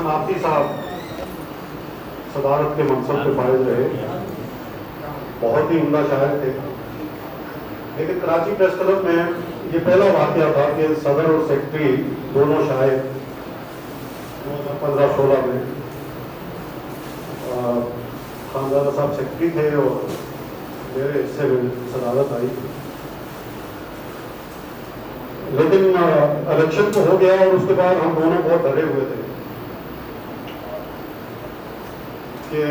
حسن آفتی صاحب صدارت کے منصب پہ فائز رہے، بہت ہی عمدہ شاعر تھے، لیکن کراچی پریس کلب میں یہ پہلا واقعہ تھا کہ صدر اور سیکرٹری دونوں شاعر 2015-16 میں خانزادہ صاحب سیکرٹری تھے اور میرے حصے میں صدارت آئی، لیکن الیکشن تو ہو گیا اور اس کے بعد ہم دونوں بہت ڈرے ہوئے تھے کہ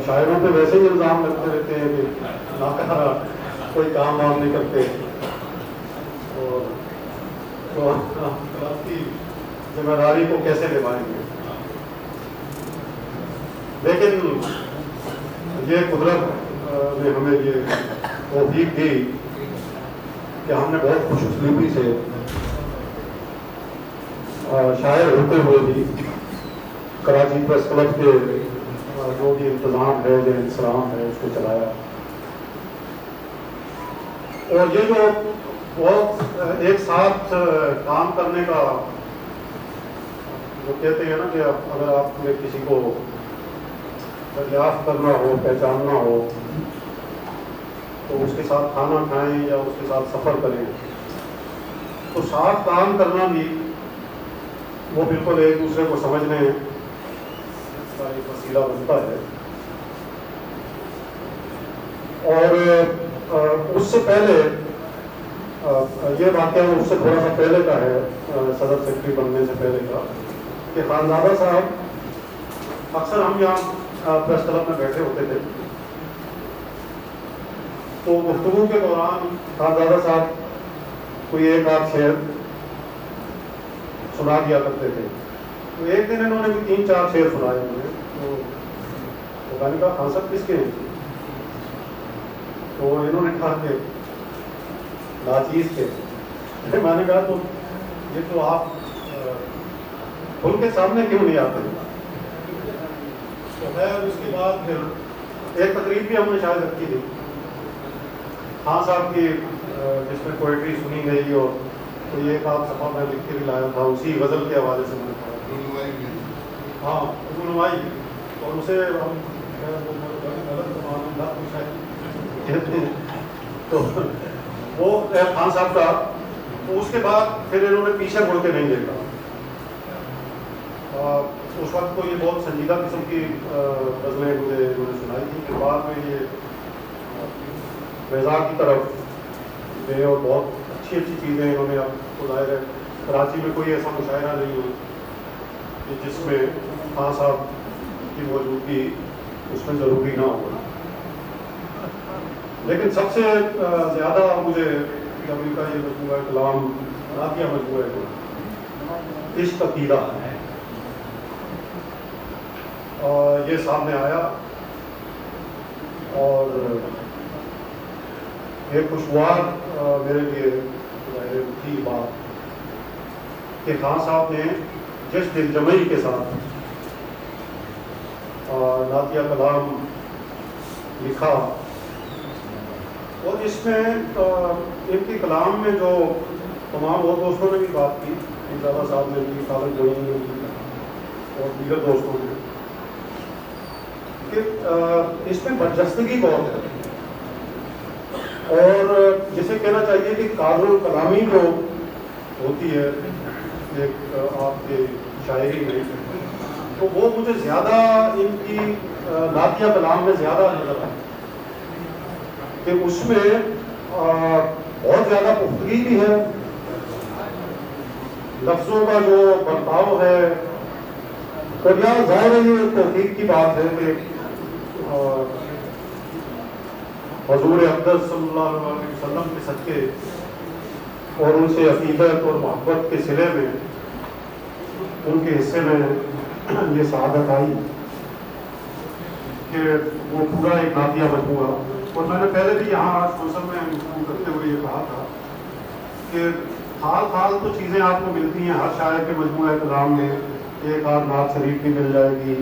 شاعروں پہ ویسے ہی الزام لگتے رہتے ہیں کہ ناکارہ کوئی کام وام نہیں کرتے اور تو آپ کی ذمہ داری کو کیسے نبھائیں گے، لیکن یہ قدرت نے ہمیں یہ توفیق دی کہ ہم نے بہت خوش اسلوبی سے شاعر ہوتے ہوئے بھی کراچی پریس کلب کے جو بھی انتظام ہے، جو انسرام ہے، اس کو چلایا، اور یہ جو بہت ایک ساتھ کام کرنے کا جو کہتے ہیں نا کہ اگر آپ نے کسی کو دریافت کرنا ہو، پہچاننا ہو تو اس کے ساتھ کھانا کھائیں یا اس کے ساتھ سفر کریں، تو ساتھ کام کرنا بھی وہ بالکل ایک دوسرے کو سمجھنے کا ایک وسیلہ بنتا ہے۔ اور اس سے پہلے یہ واقعہ اس سے تھوڑا سا پہلے کا ہے، صدر سیکرٹری بننے سے پہلے کا، کہ خانزادہ صاحب اکثر ہم یہاں پریس کلب میں بیٹھے ہوتے تھے تو گفتگو کے دوران خانزادہ صاحب کوئی ایک آدھ شعر سنا دیا کرتے تھے، تو ایک دن انہوں نے بھی 3-4 شعر سنائے مجھے، تو میں نے کہا خان صاحب کس کے ہیں؟ تو انہوں نے کہا کہ ناچیز کے۔ میں نے کہا تو یہ تو آپ کھل کے سامنے کیوں نہیں آتے؟ تو خیر اس کے بعد پھر ایک تقریب بھی ہم نے شاید رکھی تھی خان صاحب کی، جس میں پوئٹری سنی گئی، اور تو یہ ایک آدھ صفحہ میں لکھ کے بھی لایا تھا اسی غزل کے حوالے سے، میں نے کہا ہاں رونمائی، اور اسے ہم تو وہ خان صاحب کا، تو اس کے بعد پھر انہوں نے پیچھے مڑ کے نہیں دیکھا۔ اس وقت تو یہ بہت سنجیدہ قسم کی غزلیں مجھے انہوں نے سنائی تھی، کہ بعد میں یہ مزاح کی طرف گئے اور بہت اچھی چیزیں انہوں نے آپ کو ظاہر ہے کراچی میں کوئی ایسا مشاعرہ نہیں ہو کہ جس میں خان صاحب کی موجودگی اس میں ضروری نہ ہو، لیکن سب سے زیادہ مجھے کبھی کا یہ مجموعہ کلام نعتیہ مجموعہ ہے عشق عقیدہ، یہ سامنے آیا، اور ایک خوشگوار میرے لیے تھی بات کہ خان صاحب نے جس دل جمعی کے ساتھ نعتیہ کلام لکھا، اور اس میں ان کی کلام میں جو تمام اور دوستوں نے بھی بات کی، زیادہ صاحب نے بھی، خالد جوئی نے بھی، اور دیگر دوستوں نے، کہ اس میں برجستگی بہت ہے، اور جسے کہنا چاہیے کہ کار الکلامی جو ہوتی ہے ایک آپ کے شاعری میں، تو وہ مجھے زیادہ ان کی نعتیہ کلام میں زیادہ نظر آئی، کہ اس میں بہت زیادہ پختگی بھی ہے، لفظوں کا جو برتاؤ ہے، اور یہاں ظاہر ہے یہ توفیق کی بات ہے کہ حضور اقدس صلی اللہ علیہ وسلم کے صدقے اور ان سے عقیدت اور محبت کے صلے میں ان کے حصے میں یہ سعادت آئی کہ وہ پورا ایک نعتیہ مجموعہ، اور میں نے پہلے بھی یہاں آج سوشل میں گفتگو کرتے ہوئے یہ کہا تھا کہ حال تو چیزیں آپ کو ملتی ہیں ہر شاعر کے مجموعہ کلام میں، ایک آدھ نعت شریف بھی مل جائے گی،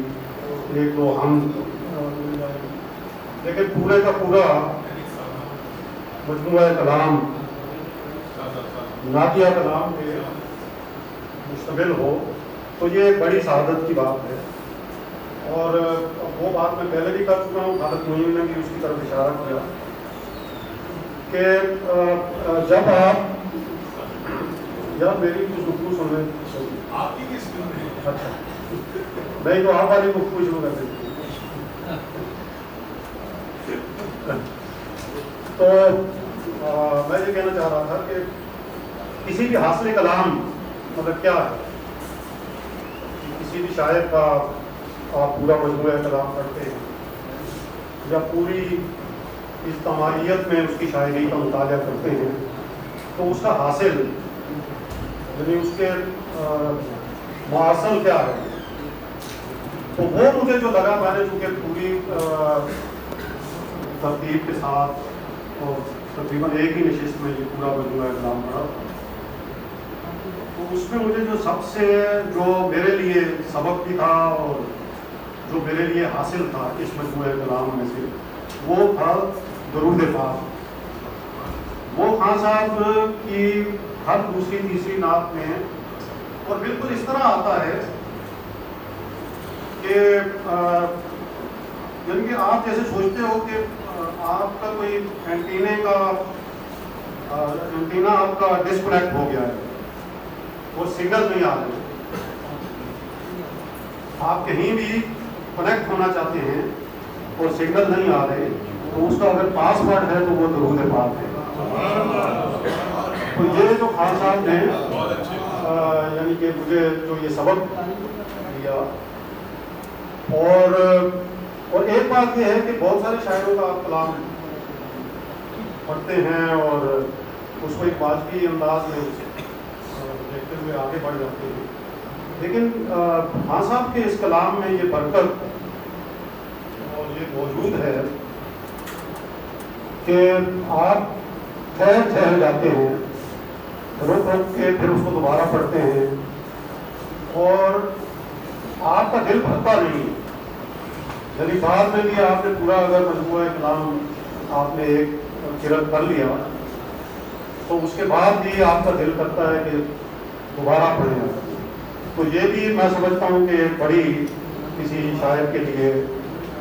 ایک دو حمد مل جائے گی، لیکن پورے کا پورا مجموعہ کلام نعتیہ کلام پہ مشتمل ہو، تو یہ ایک بڑی سعادت کی بات ہے، اور وہ بات میں پہلے بھی کر چکا ہوں، خالد معین نے بھی اس کی طرف اشارہ کیا کہ جب آپ یا میری کچھ گفتگو سن رہے ہیں، اچھا نہیں تو آپ والی گفتگو شروع کر دیتے. تو میں یہ کہنا چاہ رہا تھا کہ کسی بھی حاصل کلام مطلب کیا ہے، کسی بھی شاعر کا آپ پورا مجموعہ کلام پڑھتے ہیں یا پوری اجتماعیت میں اس کی شاعری کا مطالعہ کرتے ہیں تو اس کا حاصل یعنی اس کے معاصل کیا ہے. تو وہ مجھے جو لگا، میں نے چونکہ پوری ترتیب کے ساتھ اور تقریباً ایک ہی نشست میں یہ پورا مجموعہ کلام پڑھا، تو اس میں مجھے جو سب سے جو میرے لیے سبق بھی تھا اور جو میرے لیے حاصل تھا اس مجموعہ کلام میں سے، وہ تھا درود پاک. وہ خان صاحب کی ہر دوسری تیسری نعت میں اور بالکل اس طرح آتا ہے کہ یعنی کہ آپ جیسے سوچتے ہو کہ آپ کا کوئی اینٹینا آپ کا ڈسکنیکٹ ہو گیا ہے اور سگنل نہیں آ رہے، آپ کہیں بھی کنیکٹ ہونا چاہتے ہیں اور سگنل نہیں آ رہے، تو اس کا اگر پاس ورڈ ہے تو وہ درود پاک ہے. تو یہ جو خان صاحب نے یعنی کہ مجھے جو یہ سبق دیا، اور ایک بات یہ ہے کہ بہت سارے شاعروں کا آپ کلام پڑھتے ہیں اور اس کو ایک واجبی انداز میں دیکھتے ہوئے آگے بڑھ جاتے ہیں، لیکن خان صاحب کے اس کلام میں یہ برکت اور یہ موجود ہے کہ آپ ٹھہر جاتے ہیں، رک کے پھر اس کو دوبارہ پڑھتے ہیں اور آپ کا دل بھرتا نہیں. یعنی بعد میں بھی آپ نے پورا اگر مجموعہ کلام آپ نے ایک قرأت کر لیا تو اس کے بعد بھی آپ کا دل کرتا ہے کہ دوبارہ پڑھیں. تو یہ بھی میں سمجھتا ہوں کہ ایک بڑی کسی شاعر کے لیے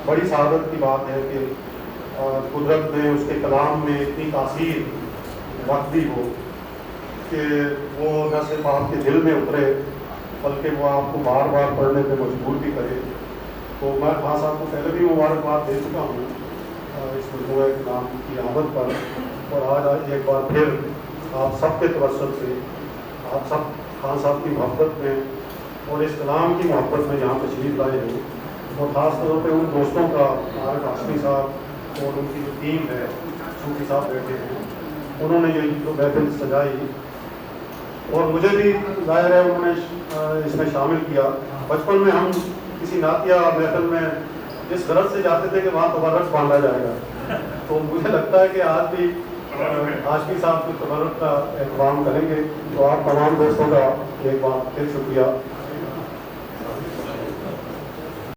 بڑی سعادت کی بات ہے کہ قدرت نے اس کے کلام میں اتنی تاثیر رکھ دی ہو کہ وہ نہ صرف آپ کے دل میں اترے بلکہ وہ آپ کو بار بار پڑھنے پہ مجبور بھی کرے. تو میں خان صاحب کو پہلے بھی مبارکباد دے چکا ہوں اس مجموعہ کلام کی آمد پر، اور آج ایک بار پھر آپ سب کے توسط سے آپ سب خان صاحب کی محبت میں اور اس کلام کی محبت میں یہاں تشریف لائے ہیں، اور خاص طور پہ ان دوستوں کا عارف ہاشمی صاحب اور ان کی جو ٹیم ہے صوفی صاحب بیٹھے ہیں، انہوں نے یہ جو محفل سجائی اور مجھے بھی ظاہر ہے انہوں نے اس میں شامل کیا. بچپن میں ہم کسی نعتیہ محفل میں جس غرض سے جاتے تھے کہ وہاں تبرک باندھا جائے گا، تو مجھے لگتا ہے کہ آج بھی ہاشمی صاحب کی تبرک کا اہتمام کریں گے. تو آپ تمام دوستوں کا ایک بار پھر شکریہ.